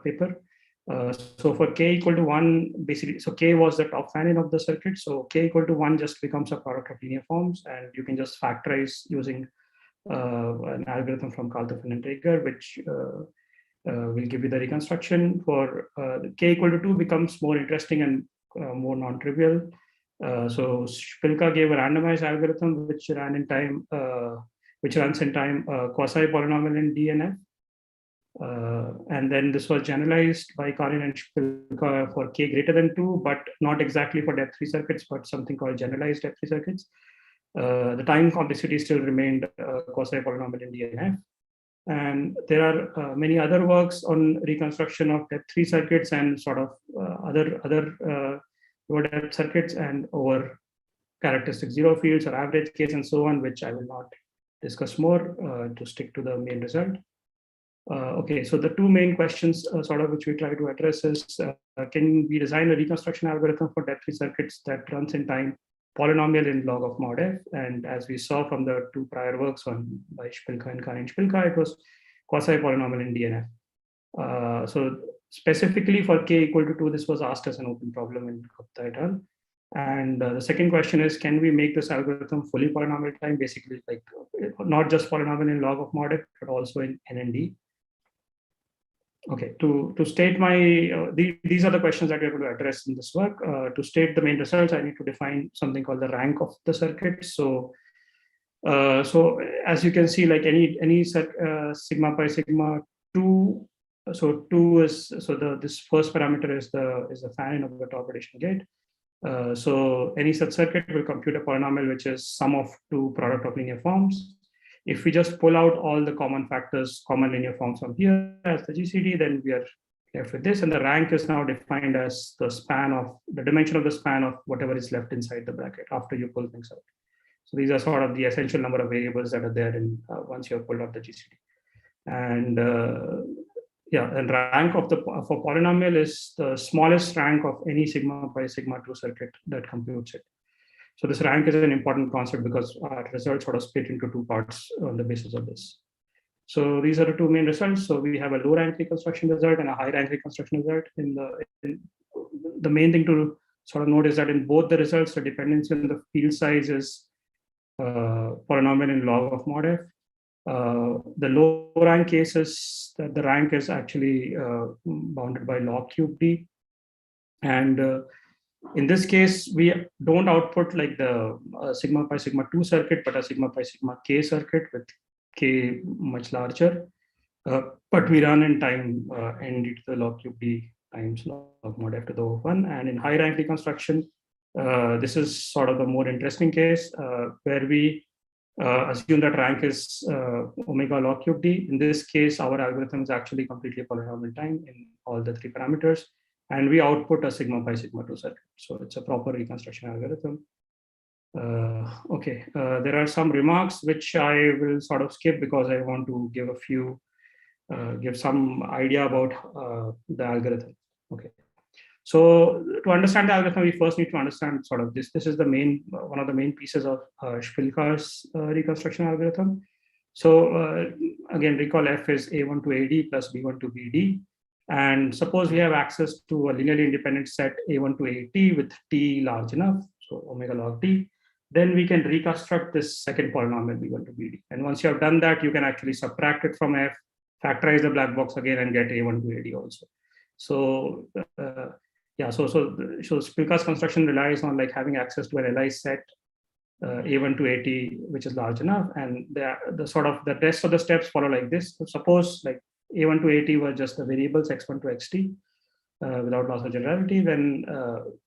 paper. So for k equal to 1, basically, so k was the top fan-in of the circuit. So k equal to 1 just becomes a product of linear forms, and you can just factorize using an algorithm from Kaltofen and Traeger, which will give you the reconstruction. For k equal to 2 becomes more interesting and more non-trivial. So Špilka gave a randomized algorithm which runs in time quasi-polynomial in DNF. And then this was generalized by Karin and Špilka for k greater than 2, but not exactly for depth-3 circuits, but something called generalized depth-3 circuits. The time complexity still remained quasi-polynomial in DNF. And there are many other works on reconstruction of depth-3 circuits and sort of other low depth circuits and over characteristic zero fields or average case and so on, which I will not discuss more to stick to the main result. Okay, so the two main questions sort of which we try to address is, can we design a reconstruction algorithm for depth-3 circuits that runs in time polynomial in log of mod f? And as we saw from the two prior works by Špilka and Karin Špilka, it was quasi-polynomial in DNF. So specifically for k equal to 2, this was asked as an open problem in Gupta et al. And the second question is, can we make this algorithm fully polynomial time, basically like not just polynomial in log of mod f, but also in NND? Okay, to state my, these are the questions that we're going to address in this work. To state the main results, I need to define something called the rank of the circuit. So as you can see, like any sigma pi sigma 2, so 2 is, so this first parameter is the fan-in of the top addition gate. So any such circuit will compute a polynomial which is sum of two product of linear forms. If we just pull out all the common factors, common linear forms from here as the GCD, then we are left with this. And the rank is now defined as the span of the dimension of the span of whatever is left inside the bracket after you pull things out. So these are sort of the essential number of variables that are there in once you have pulled out the GCD. And yeah, and rank of for polynomial is the smallest rank of any sigma by sigma 2 circuit that computes it. So this rank is an important concept because our results sort of split into two parts on the basis of this. So these are the two main results. So we have a low rank reconstruction result and a high rank reconstruction result. The main thing to sort of note is that in both the results, the dependency on the field size is polynomial in log of mod f. The low rank cases, the rank is actually bounded by log cube D. And in this case, we don't output like the sigma pi sigma 2 circuit, but a sigma pi sigma k circuit with k much larger. But we run in time n to the log cube D times log mod f to the over 1. And in high rank reconstruction, this is sort of the more interesting case where we assume that rank is omega log cube D. In this case, our algorithm is actually completely polynomial time in all the 3 parameters. And we output a sigma pi sigma 2 circuit. So it's a proper reconstruction algorithm. Okay, there are some remarks which I will sort of skip because I want to give a few, give some idea about the algorithm. Okay, so to understand the algorithm, we first need to understand sort of this. This is the main, one of the main pieces of Spilka's reconstruction algorithm. So again, recall f is a1 to ad plus b1 to bd. And suppose we have access to a linearly independent set a1 to at with t large enough, so omega log t, then we can reconstruct this second polynomial b1 to bd. And once you have done that, you can actually subtract it from f, factorize the black box again, and get a1 to ad also. So yeah, so Spilka's construction relies on like having access to an Li set a1 to at, which is large enough, and the sort of the rest of the steps follow like this. So suppose like a1 to at were just the variables x1 to xt without loss of generality, then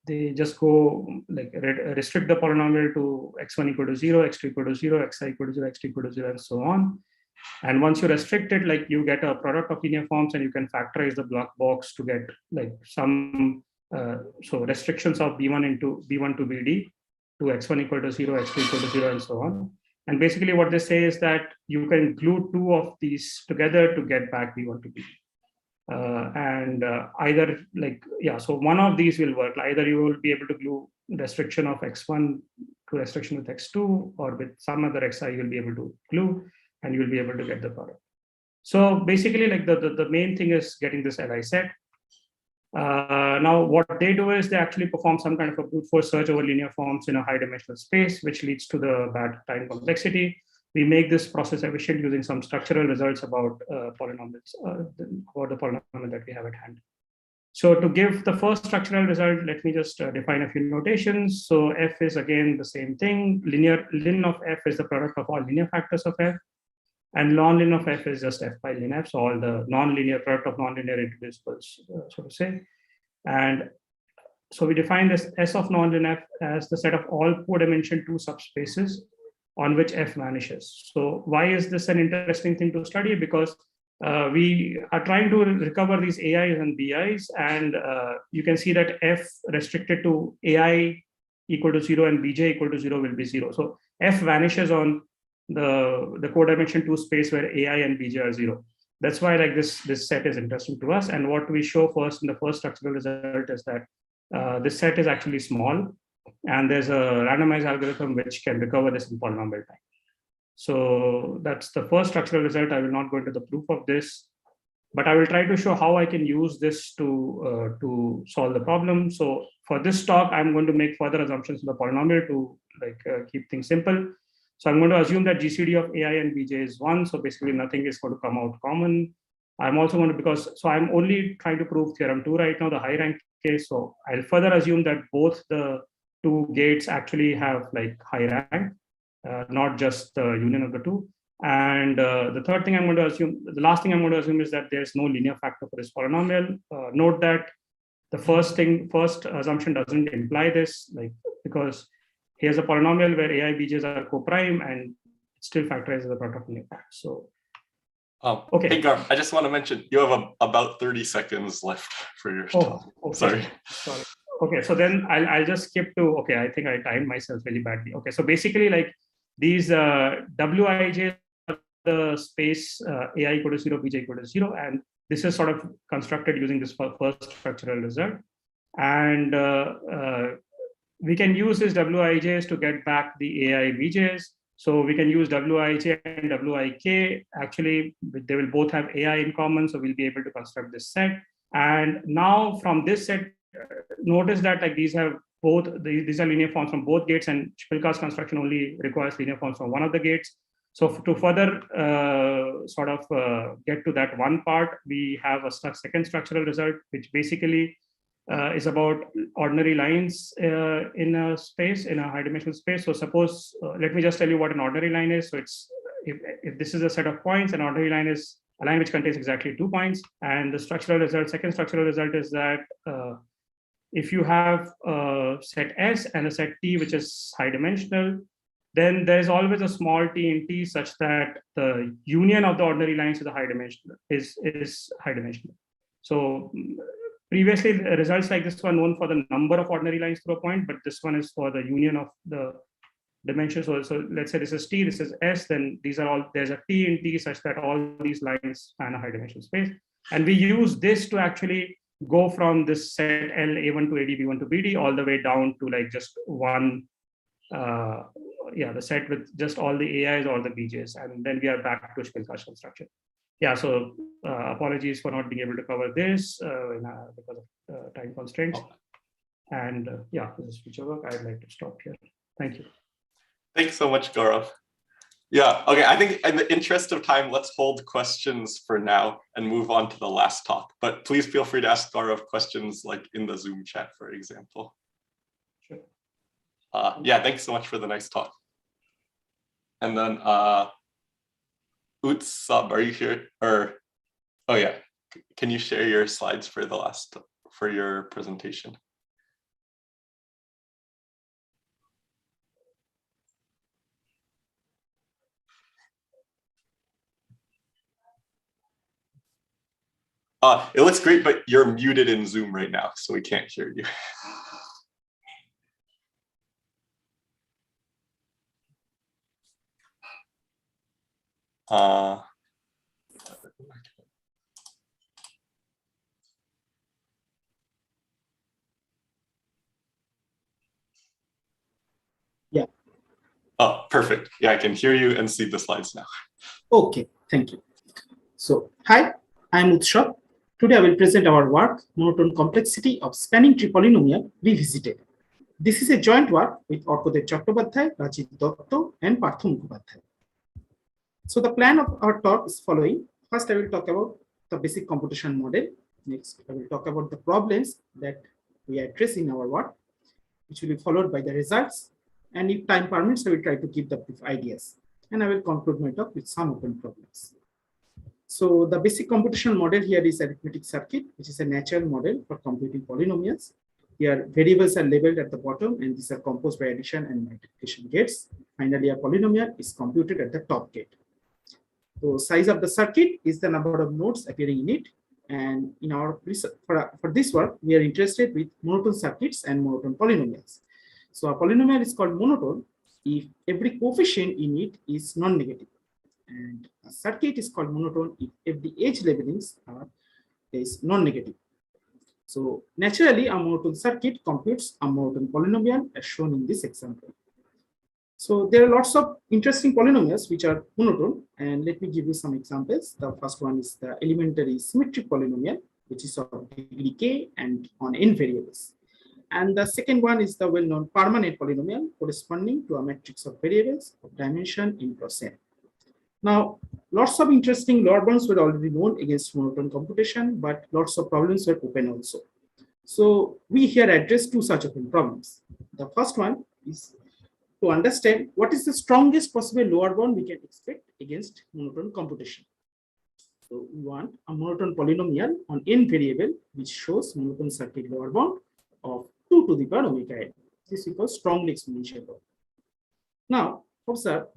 they just go like restrict the polynomial to x1 equal to 0, x2 equal to 0, xi equal to 0, xt equal to 0, and so on. And once you restrict it, like you get a product of linear forms, and you can factorize the black box to get like some so restrictions of b1 to bd to x1 equal to 0, x2 equal to 0, and so on. And basically what they say is that you can glue 2 of these together to get back b1 to bd. Either like, yeah, so one of these will work. Either you will be able to glue restriction of x1 to restriction with x2, or with some other xi you'll be able to glue, and you'll be able to get the product. So basically like the main thing is getting this Li set. Now what they do is they actually perform some kind of a brute force search over linear forms in a high dimensional space, which leads to the bad time complexity. We make this process efficient using some structural results about polynomials, about the polynomial that we have at hand. So to give the first structural result, let me just define a few notations. So f is again the same thing. Ln of f is the product of all linear factors of f. And ln of f is just f by ln f, so all the non-linear product of non-linear irreducibles, so to say. And so we define this S of non-ln f as the set of all 4-dimension 2 subspaces on which f vanishes. So why is this an interesting thing to study? Because we are trying to recover these AIs and BIs, and you can see that f restricted to AI equal to 0 and BJ equal to 0 will be 0. So f vanishes on the 4-dimension 2 space where AI and BJ are 0. That's why like this set is interesting to us. And what we show first in the first structural result is that this set is actually small, and there's a randomized algorithm which can recover this in polynomial time. So that's the first structural result. I will not go into the proof of this, but I will try to show how I can use this to solve the problem. So for this talk, I'm going to make further assumptions in the polynomial to like keep things simple. So I'm going to assume that GCD of AI and BJ is 1. So basically nothing is going to come out common. I'm also going to, so I'm only trying to prove theorem 2 right now, the high rank case. So I'll further assume that both the 2 gates actually have like high rank, not just the union of the 2. And the third thing I'm going to assume, the last thing I'm going to assume is that there's no linear factor for this polynomial. Note that the first assumption doesn't imply this, like, because here's a polynomial where AI BJs are co-prime and it still factorizes the product of linear factors. So, okay. Hey, Gábor, I just want to mention you have about 30 seconds left for your talk. Okay. Sorry. Okay, so then I'll just skip to, okay, I think I timed myself really badly. Okay, so basically like these Wij are the space AI equal to 0, BJ equal to 0, and this is sort of constructed using this first structural result. And we can use this Wijs to get back the AI BJs. So we can use Wij and Wik. Actually, they will both have AI in common, so we'll be able to construct this set. And now from this set, notice that like these have both, these are linear forms from both gates, and Spilka's construction only requires linear forms from one of the gates. So to further get to that one part, we have a second structural result, which basically is about ordinary lines in a space, in a high dimensional space. So suppose, let me just tell you what an ordinary line is. So it's, if this is a set of points, an ordinary line is a line which contains exactly 2 points. And the structural result, second structural result is that if you have a set S and a set T, which is high dimensional, then there's always a small t in T such that the union of the ordinary lines is a high dimensional, is high dimensional. So previously, results like this were known for the number of ordinary lines through a point, but this one is for the union of the dimensions. So let's say this is T, this is S, then these are all, there's a T in T such that all these lines span a high dimensional space. And we use this to actually go from this set L A1 to AD, B1 to BD, all the way down to like just one, the set with just all the AIs or the BJs. And then we are back to Schmidt-Kasher construction. Yeah, so apologies for not being able to cover this because of time constraints. And this is future work. I'd like to stop here. Thank you. Thanks so much, Gaurav. Yeah, okay, I think in the interest of time, let's hold questions for now and move on to the last talk. But please feel free to ask Gaurav questions like in the Zoom chat, for example. Sure. Thanks so much for the nice talk. And then Utsab, are you here? Or, oh yeah, can you share your slides for for your presentation? It looks great, but you're muted in Zoom right now, so we can't hear you. Yeah. Oh, perfect. Yeah, I can hear you and see the slides now. Okay, thank you. So, hi, I'm Utsab. Today I will present our work, Monotone Complexity of Spanning Tree Polynomial Revisited. This is a joint work with Arkodev Chattopadhyay, Rajit Dotto, and Partho Mukhopadhyay. So the plan of our talk is following. First, I will talk about the basic computation model. Next, I will talk about the problems that we address in our work, which will be followed by the results. And if time permits, I will try to give the brief ideas. And I will conclude my talk with some open problems. So the basic computation model here is arithmetic circuit, which is a natural model for computing polynomials. Here, variables are labeled at the bottom, and these are composed by addition and multiplication gates. Finally, a polynomial is computed at the top gate. So size of the circuit is the number of nodes appearing in it. And in our for this work, we are interested with monotone circuits and monotone polynomials. So a polynomial is called monotone if every coefficient in it is non-negative. And a circuit is called monotone if every edge labelings is non-negative. So naturally, a monotone circuit computes a monotone polynomial as shown in this example. So there are lots of interesting polynomials which are monotone, and let me give you some examples. The first one is the elementary symmetric polynomial, which is of degree k and on n variables. And the second one is the well-known permanent polynomial corresponding to a matrix of variables of dimension n cross n. Now, lots of interesting lower bounds were already known against monotone computation, but lots of problems were open also. So we here address two such open problems. The first one is to understand what is the strongest possible lower bound we can expect against monotone computation. So we want a monotone polynomial on n variable, which shows monotone circuit lower bound of 2 to the power omega n. This equals strongly exponential law. Now, observe,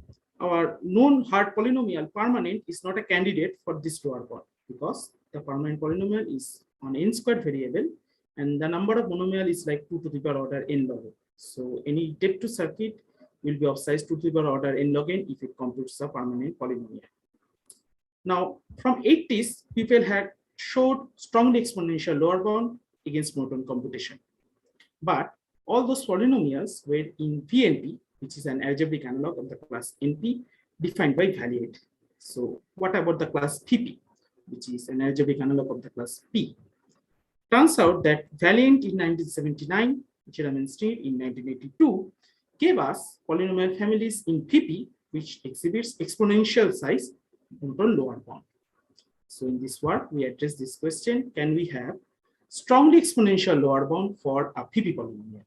our known hard polynomial permanent is not a candidate for this lower bound because the permanent polynomial is on n squared variable and the number of monomial is like 2 to the power order n log n. So any depth to circuit will be of size 2 to the power order n log n if it computes a permanent polynomial. Now, from 80s, people had showed strongly exponential lower bound against monotone computation. But all those polynomials were in VNP, which is an algebraic analog of the class NP defined by Valiant. So what about the class PP, which is an algebraic analog of the class P? Turns out that Valiant in 1979, German Street in 1982, gave us polynomial families in PP which exhibits exponential size monotone lower bound. So in this work, we address this question: can we have strongly exponential lower bound for a PP polynomial?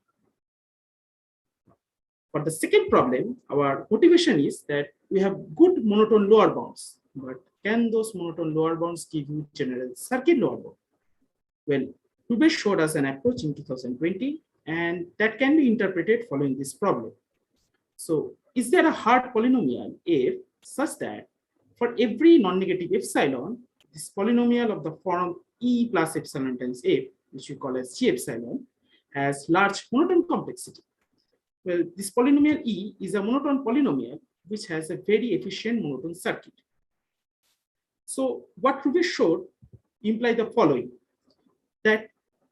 For the second problem, our motivation is that we have good monotone lower bounds, but can those monotone lower bounds give you general circuit lower bound? Well, Rfe showed us an approach in 2020, and that can be interpreted following this problem. So is there a hard polynomial f such that for every non-negative epsilon, this polynomial of the form e plus epsilon times f, which we call as g epsilon, has large monotone complexity? Well, this polynomial e is a monotone polynomial which has a very efficient monotone circuit. So what Rfe showed imply the following: that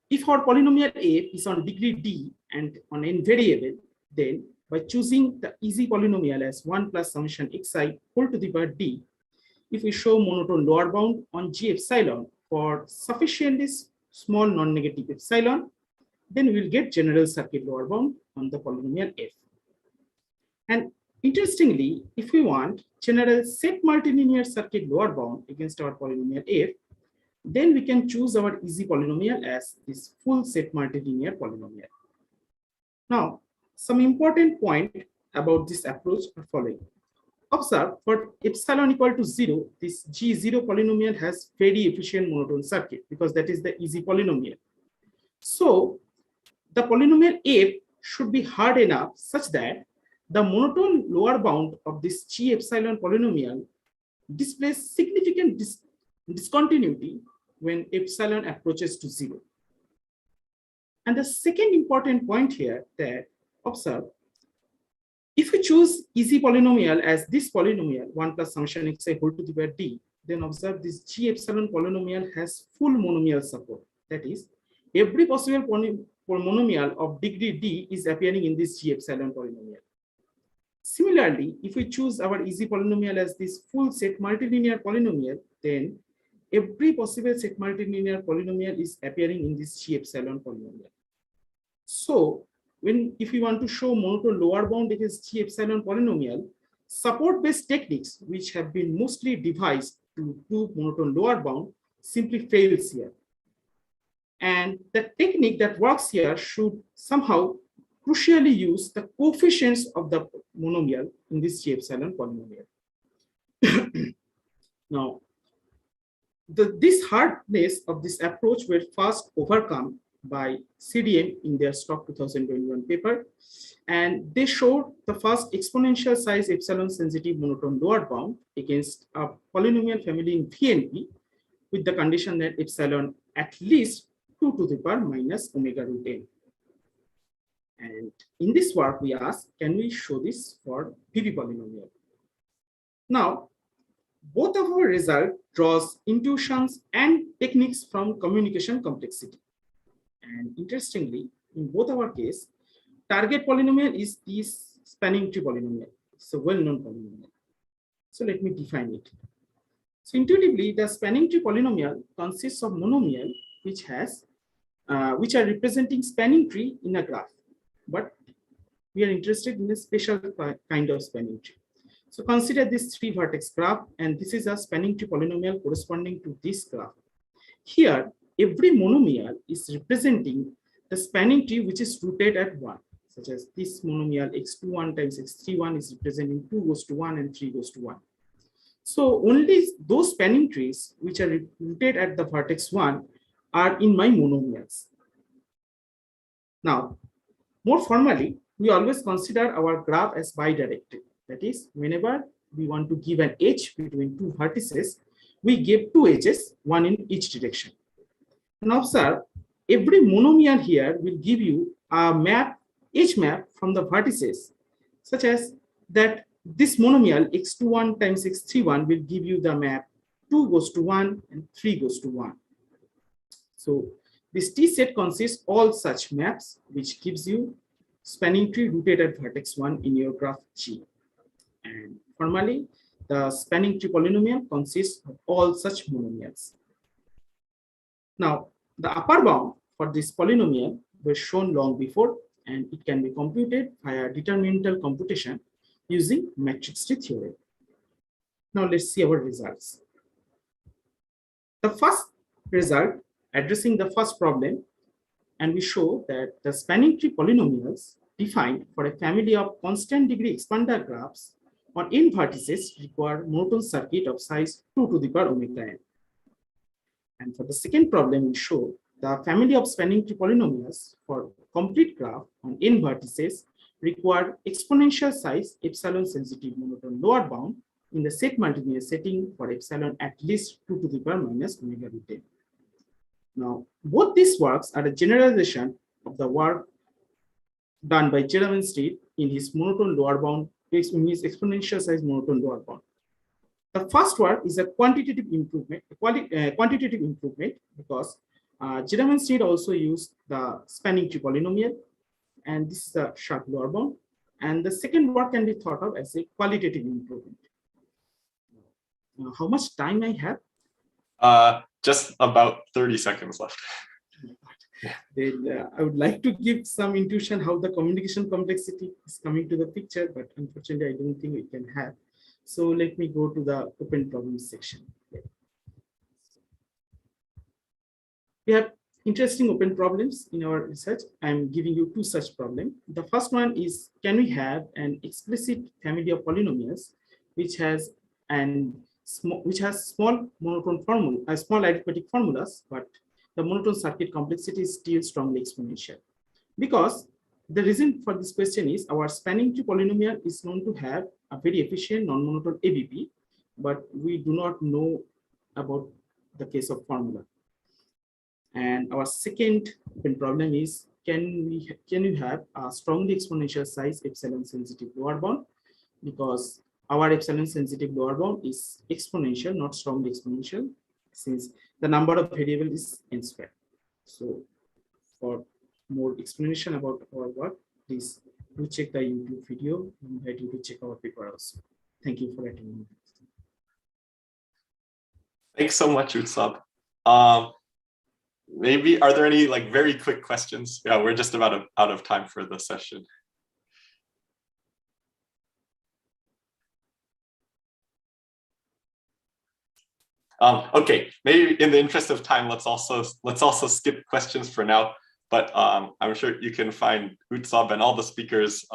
if our polynomial f is on degree d and on n variable, then by choosing the easy polynomial as 1 plus summation xi whole to the power d, if we show monotone lower bound on g epsilon for sufficiently small non-negative epsilon, then we will get general circuit lower bound on the polynomial f. And interestingly, if we want general set multilinear circuit lower bound against our polynomial f, then we can choose our easy polynomial as this full set multilinear polynomial. Now, some important point about this approach are following. Observe, for epsilon equal to 0, this G0 polynomial has very efficient monotone circuit because that is the easy polynomial. So the polynomial f should be hard enough such that the monotone lower bound of this G epsilon polynomial displays significant discontinuity when epsilon approaches to 0. And the second important point here, that observe, if we choose easy polynomial as this polynomial 1 plus summation xi whole to the power d, then observe this G epsilon polynomial has full monomial support. That is, every possible monomial of degree d is appearing in this G epsilon polynomial. Similarly, if we choose our easy polynomial as this full set multilinear polynomial, then every possible set multilinear polynomial is appearing in this G epsilon polynomial. So if we want to show monotone lower bound against G epsilon polynomial, support-based techniques, which have been mostly devised to prove monotone lower bound, simply fails here. And the technique that works here should somehow crucially use the coefficients of the monomial in this G epsilon polynomial. Now, this hardness of this approach were first overcome by CDM in their Stock 2021 paper, and they showed the first exponential size epsilon sensitive monotone lower bound against a polynomial family in VNP with the condition that epsilon at least 2 to the power minus omega root n. And in this work, we asked, can we show this for PP polynomial? Now, both of our result draws intuitions and techniques from communication complexity. And interestingly, in both our case, target polynomial is this spanning tree polynomial. It's a well-known polynomial. So let me define it. So intuitively, the spanning tree polynomial consists of monomial which are representing spanning tree in a graph. But we are interested in a special kind of spanning tree. So consider this 3-vertex graph, and this is a spanning tree polynomial corresponding to this graph. Here, every monomial is representing the spanning tree which is rooted at 1, such as this monomial x21 times x31 is representing 2 goes to 1 and 3 goes to 1. So only those spanning trees which are rooted at the vertex 1 are in my monomials. Now, more formally, we always consider our graph as bidirected. That is, whenever we want to give an edge between two vertices, we give two edges, one in each direction. Now observe, every monomial here will give you a map, edge map from the vertices, such as that this monomial x21 times x31 will give you the map 2 goes to 1 and 3 goes to 1. So this T set consists all such maps, which gives you spanning tree rooted at vertex 1 in your graph G. And formally, the spanning tree polynomial consists of all such monomials. Now, the upper bound for this polynomial was shown long before, and it can be computed via determinantal computation using matrix tree theorem. Now let's see our results. The first result addressing the first problem, and we show that the spanning tree polynomials defined for a family of constant degree expander graphs on n vertices require monotone circuit of size 2 to the power omega n. And for the second problem, we show the family of spanning tree polynomials for complete graph on n vertices require exponential size epsilon sensitive monotone lower bound in the set multilinear setting for epsilon at least 2 to the power minus omega root n. Now, both these works are a generalization of the work done by Determinant in his monotone lower bound, in his exponential size monotone lower bound. The first work is a quantitative improvement, because Determinant also used the spanning tree polynomial, and this is a sharp lower bound. And the second work can be thought of as a qualitative improvement. How much time I have? Just about 30 seconds left. Then I would like to give some intuition how the communication complexity is coming to the picture, but unfortunately, I don't think we can have. So let me go to the open problems section. We have interesting open problems in our research. I'm giving you two such problems. The first one is, can we have an explicit family of polynomials which has small monotone formula, small arithmetic formulas, but the monotone circuit complexity is still strongly exponential? Because the reason for this question is our spanning tree polynomial is known to have a very efficient non-monotone ABP, but we do not know about the case of formula. And our second open problem is, can you have a strongly exponential size epsilon sensitive lower bound? Because our epsilon sensitive lower bound is exponential, not strongly exponential, since the number of variables is n squared. So for more explanation about our work, please do check the YouTube video. I invite you to check our paper also. Thank you for attending. Thanks so much, Utsab. Maybe, are there any like very quick questions? Yeah, we're just about out of time for the session. Okay, maybe in the interest of time, let's also skip questions for now. But I'm sure you can find Utsab and all the speakers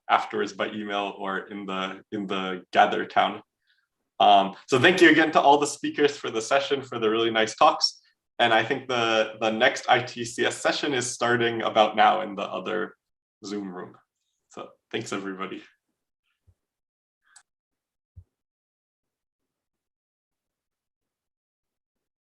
afterwards by email or in the Gather town. So thank you again to all the speakers for the session, for the really nice talks. And I think the next ITCS session is starting about now in the other Zoom room. So thanks, everybody.